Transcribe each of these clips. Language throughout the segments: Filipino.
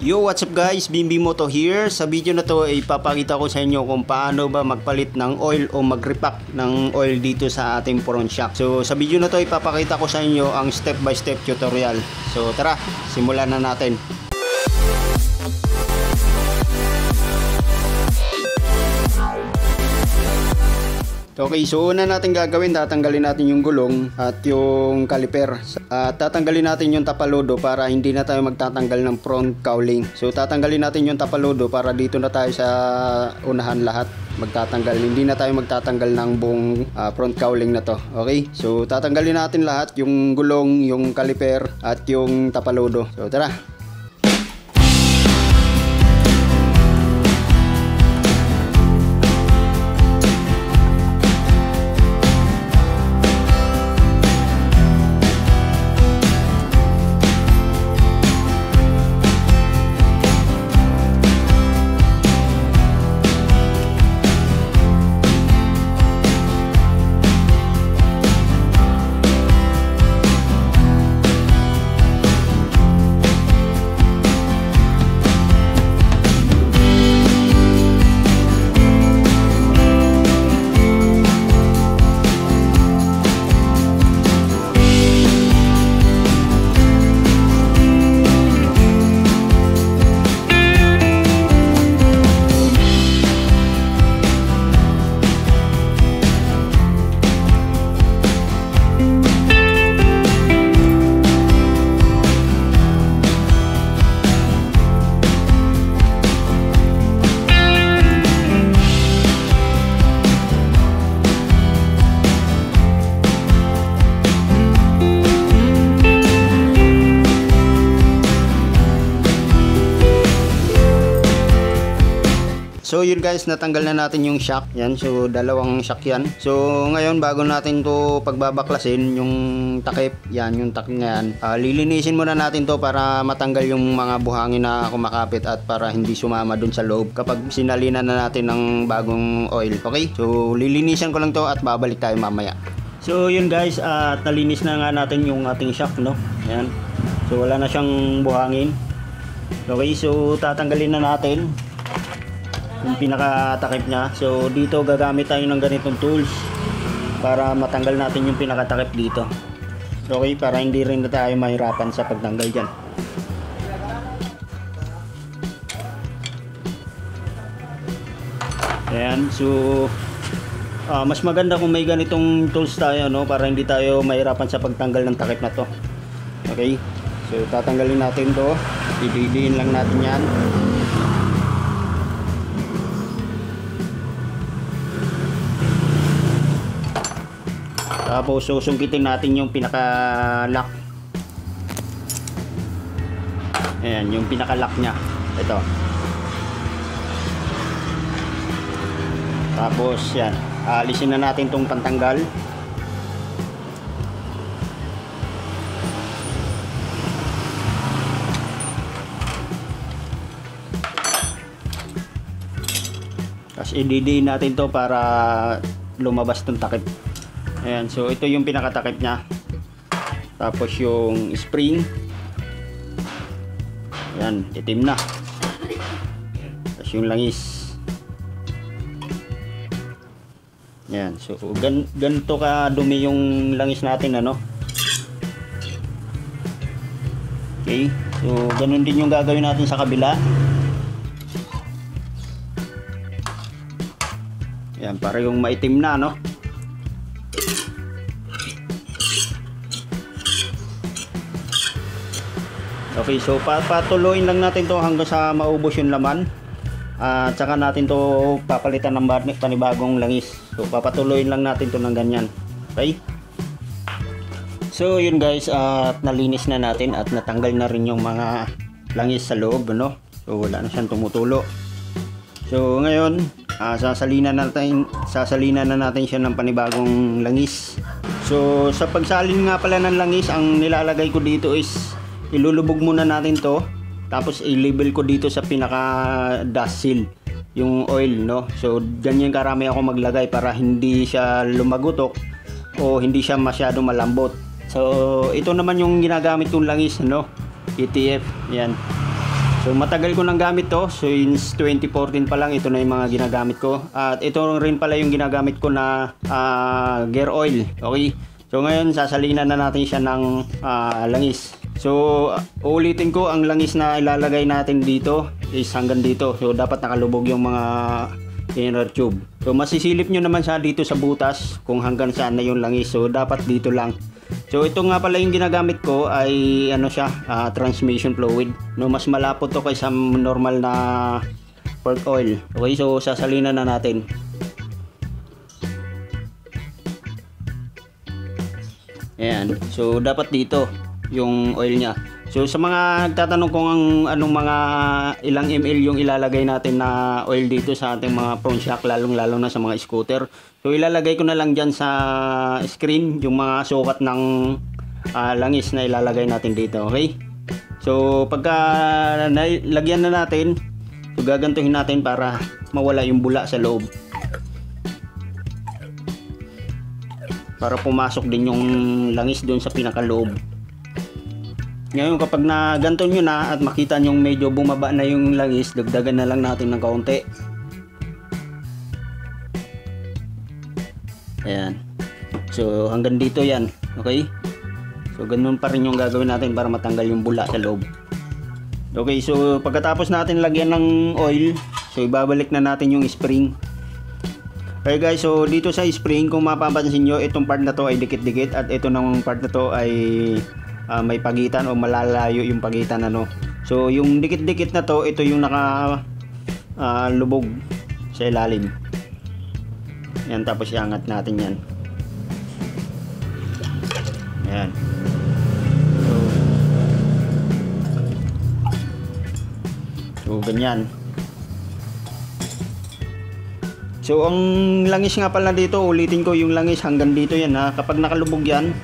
Yo, what's up guys? Bimbi Moto here. Sa video na to ay ipapakita ko sa inyo kung paano ba magpalit ng oil o mag-repack ng oil dito sa ating front shock. So sa video na to ipapakita ko sa inyo ang step by step tutorial. So tara, simulan na natin. Okay, so una natin gagawin, tatanggalin natin yung gulong at yung caliper. At tatanggalin natin yung tapalodo para hindi na tayo magtatanggal ng front cowling. So tatanggalin natin yung tapalodo para dito na tayo sa unahan lahat magtatanggal. Hindi na tayo magtatanggal ng buong front cowling na to. Okay, so tatanggalin natin lahat, yung gulong, yung caliper at yung tapalodo. So tara. So yun guys, natanggal na natin yung shock. Yan, so dalawang shock yan. So ngayon bago natin to pagbabaklasin yung takip, yan yung takip na yan, lilinisin muna natin to para matanggal yung mga buhangin na kumakapit at para hindi sumama dun sa loob kapag sinalinan na natin ng bagong oil. Okay, so lilinisan ko lang to at babalik tayo mamaya. So yun guys, at nalinis na nga natin yung ating shock, no? Yan, so wala na siyang buhangin. Okay, so tatanggalin na natin yung pinakatakip niya. So dito gagamit tayo ng ganitong tools para matanggal natin yung pinakatakip dito. Okay, para hindi rin na tayo mahirapan sa pagtanggal dyan. Ayan, so mas maganda kung may ganitong tools tayo, no, para hindi tayo mahirapan sa pagtanggal ng takip na to. Okay, so tatanggalin natin to, ididiin lang natin yan. Tapos susungkitin natin yung pinaka-lock. Ayan, yung pinaka-lock nya. Ito. Tapos yan, alisin na natin tong pantanggal. Tapos ididiin natin to para lumabas tong takip. Ayan, so ito yung pinakatakip nya. Tapos yung spring, ayan, itim na. Tapos yung langis. Ayan, so ganito kadumi yung langis natin, ano. Okay, so ganun din yung gagawin natin sa kabila. Ayan, para yung maitim na, no. Okay, so patuloyin lang natin to hanggang sa maubos yung laman. At saka natin to papalitan ng panibagong langis. So papatuloyin lang natin to ng ganyan. Okay? So yun guys, at nalinis na natin at natanggal na rin yung mga langis sa loob, no? So wala na siyang tumutulo. So ngayon, sasalinan na natin siya ng panibagong langis. So sa pagsalin nga pala ng langis, ang nilalagay ko dito is ilulubog muna natin to, tapos i-label ko dito sa pinaka dust seal yung oil, no. So ganyan karami ako maglagay para hindi siya lumagutok o hindi siya masyadong malambot. So ito naman yung ginagamit kong langis, no, ETF, yan. So matagal ko nang gamit to. So since 2014 pa lang ito na yung mga ginagamit ko. At ito rin pala yung ginagamit ko na gear oil. Okay. So ngayon sasalinan na natin siya ng langis. So ulitin ko, ang langis na ilalagay natin dito is hanggang dito. So dapat nakalubog yung mga inner tube. So masisilip nyo naman siya dito sa butas kung hanggang saan na yung langis. So dapat dito lang. So ito nga pala yung ginagamit ko ay ano siya, transmission fluid. No, mas malapot to kaysa normal na pork oil. Okay, so sasalinan na natin. Ayan. So dapat dito yung oil niya. So sa mga nagtatanong kung anong mga ilang ml yung ilalagay natin na oil dito sa ating mga front shock, lalo na sa mga scooter. So ilalagay ko na lang dyan sa screen yung mga sukat ng langis na ilalagay natin dito. Okay? So pagka lagyan na natin, so gagantuhin natin para mawala yung bula sa loob. Para pumasok din yung langis doon sa pinakaloob. Ngayon kapag naganto nyo na at makita nyo medyo bumaba na yung langis, dagdagan na lang natin ng kaunti. Ayan. So hanggang dito yan. Okay. So ganun pa rin yung gagawin natin para matanggal yung bula sa loob. Okay, so pagkatapos natin lagyan ng oil, so ibabalik na natin yung spring. Okay guys, so dito sa spring, kung mapapansin nyo, itong part na to ay dikit-dikit at ito ng part na to ay may pagitan o malalayo yung pagitan ano. So yung dikit-dikit na to, ito yung naka lubog sa ilalim. Yan, tapos iangat natin yan. Yan. So ganyan. So ang langis nga pala dito, ulitin ko, yung langis hanggang dito yan ha. Kapag nakalubog yan,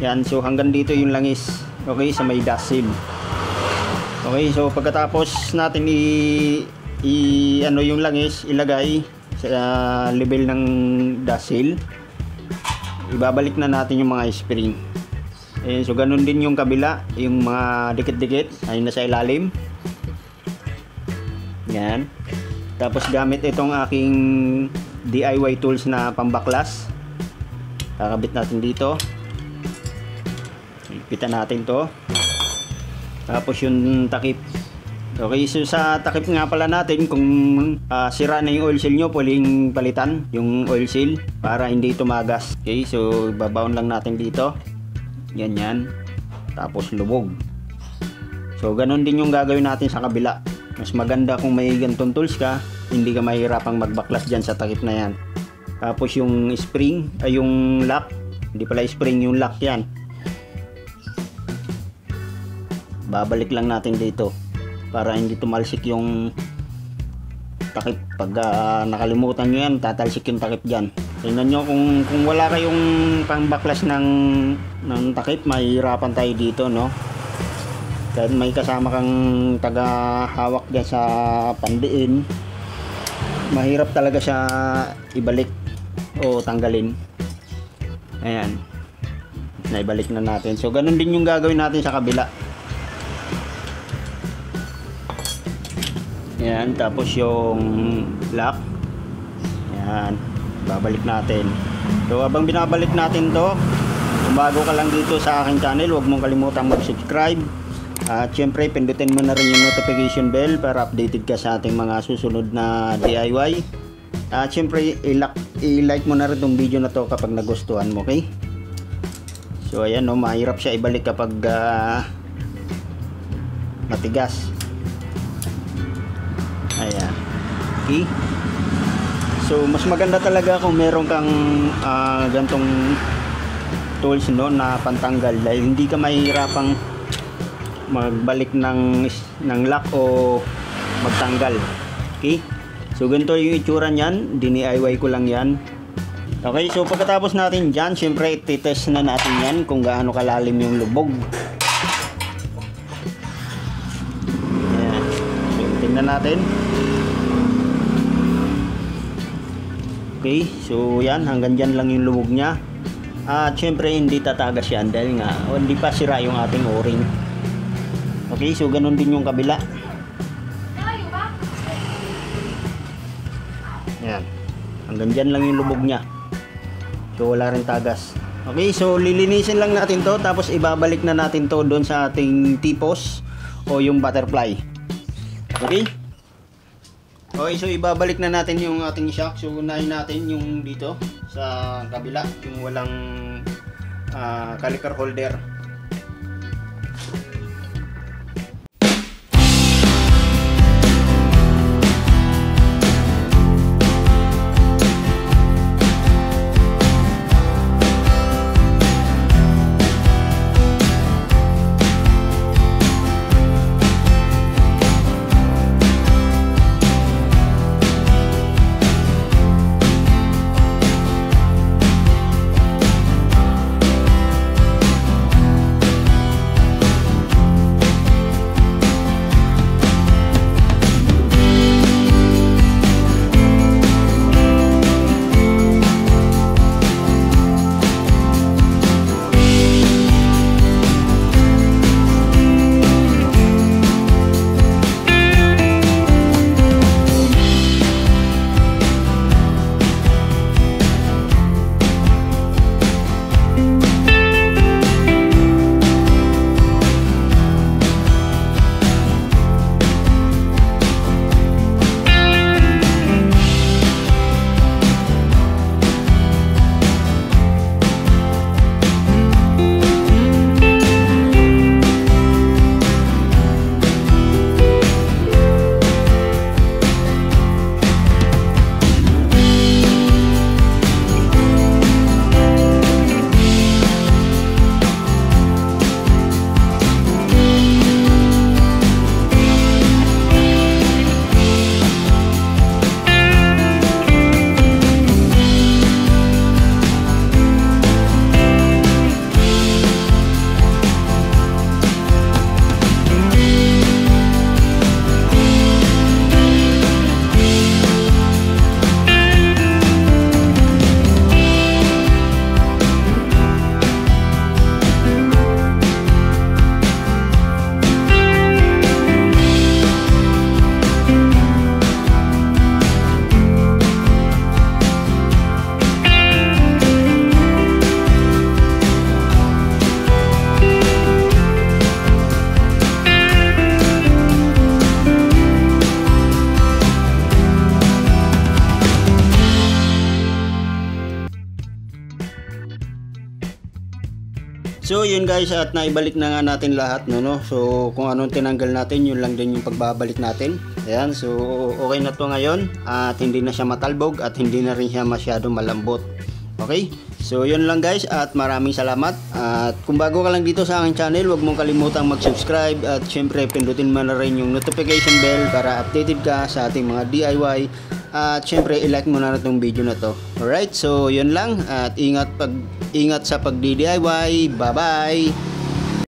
yan, so hanggang dito yung langis. Okay, sa may dust seal. Okay, so pagkatapos natin ano yung langis ilagay sa level ng dust seal, ibabalik na natin yung mga spring. So ganun din yung kabila, yung mga dikit-dikit ay nasa ilalim. Yan. Tapos gamit itong aking DIY tools na pambaklas, kakabit natin dito. Ipitan natin to. Tapos yung takip. Okay, so sa takip nga pala natin, kung sira na yung oil seal nyo, pwedeng palitan yung oil seal para hindi tumagas. Okay, so babaon lang natin dito. Yan. Tapos lubog. So ganun din yung gagawin natin sa kabila. Mas maganda kung may ganitong tools ka, hindi ka mahirapang magbaklas dyan sa takip na yan. Tapos yung spring, ay yung lock, hindi pala spring, yung lock yan. Babalik lang natin dito para hindi tumalsik yung takip. Pag nakalimutan nyo yan, tatalsik yung takip dyan. Tingnan nyo, kung wala kayong pangbaklas ng takip, mahirapan tayo dito, no? Kahit may kasama kang taga-hawak dyan sa pandiin, mahirap talaga siya ibalik o tanggalin. Ayan, naibalik na natin. So ganun din yung gagawin natin sa kabila. Ayan, tapos yung lock, ayan, babalik natin. So habang binabalik natin to, kung bago ka lang dito sa aking channel, huwag mong kalimutang mag-subscribe. At syempre pindutin mo na rin yung notification bell para updated ka sa ating mga susunod na DIY. At syempre i-like mo na rin itong video na to kapag nagustuhan mo, okay? So ayan, no, mahirap siya ibalik kapag matigas. Ayan. Okay. So mas maganda talaga kung meron kang gantong tools, no, na pantanggal, dahil hindi ka mahihirapang magbalik ng lock o magtanggal. Okay, so ganito yung itsura nyan, DIY ko lang yan. Okay, so pagkatapos natin dyan, syempre ititest na natin yan kung gaano kalalim yung lubog. Ayan. So tingnan natin. Okay, so yan, hanggang dyan lang yung lubog nya. At syempre hindi tatagas yan dahil nga hindi pa sira yung ating o-ring. Okay, so ganun din yung kabila. Yan. Hanggang dyan lang yung lubog niya. So wala rin tagas. Okay, so lilinisin lang natin to, tapos ibabalik na natin to doon sa ating tipos o yung butterfly. Okay? Okay, so ibabalik na natin yung ating shock. So unahin natin yung dito sa kabila, yung walang caliper holder. So yun guys, at naibalik na nga natin lahat no. So kung anong tinanggal natin, yun lang din yung pagbabalik natin. Ayan, so okay na to ngayon at hindi na siya matalbog at hindi na rin siya masyadong malambot. Okay? So yun lang guys, at maraming salamat. At kung bago ka lang dito sa aking channel, huwag mong kalimutang mag-subscribe at syempre pindutin mo na rin yung notification bell para updated ka sa ating mga DIY. At syempre i-like mo na itong video na to. Alright, so yun lang, at ingat sa pag-DIY. Bye bye!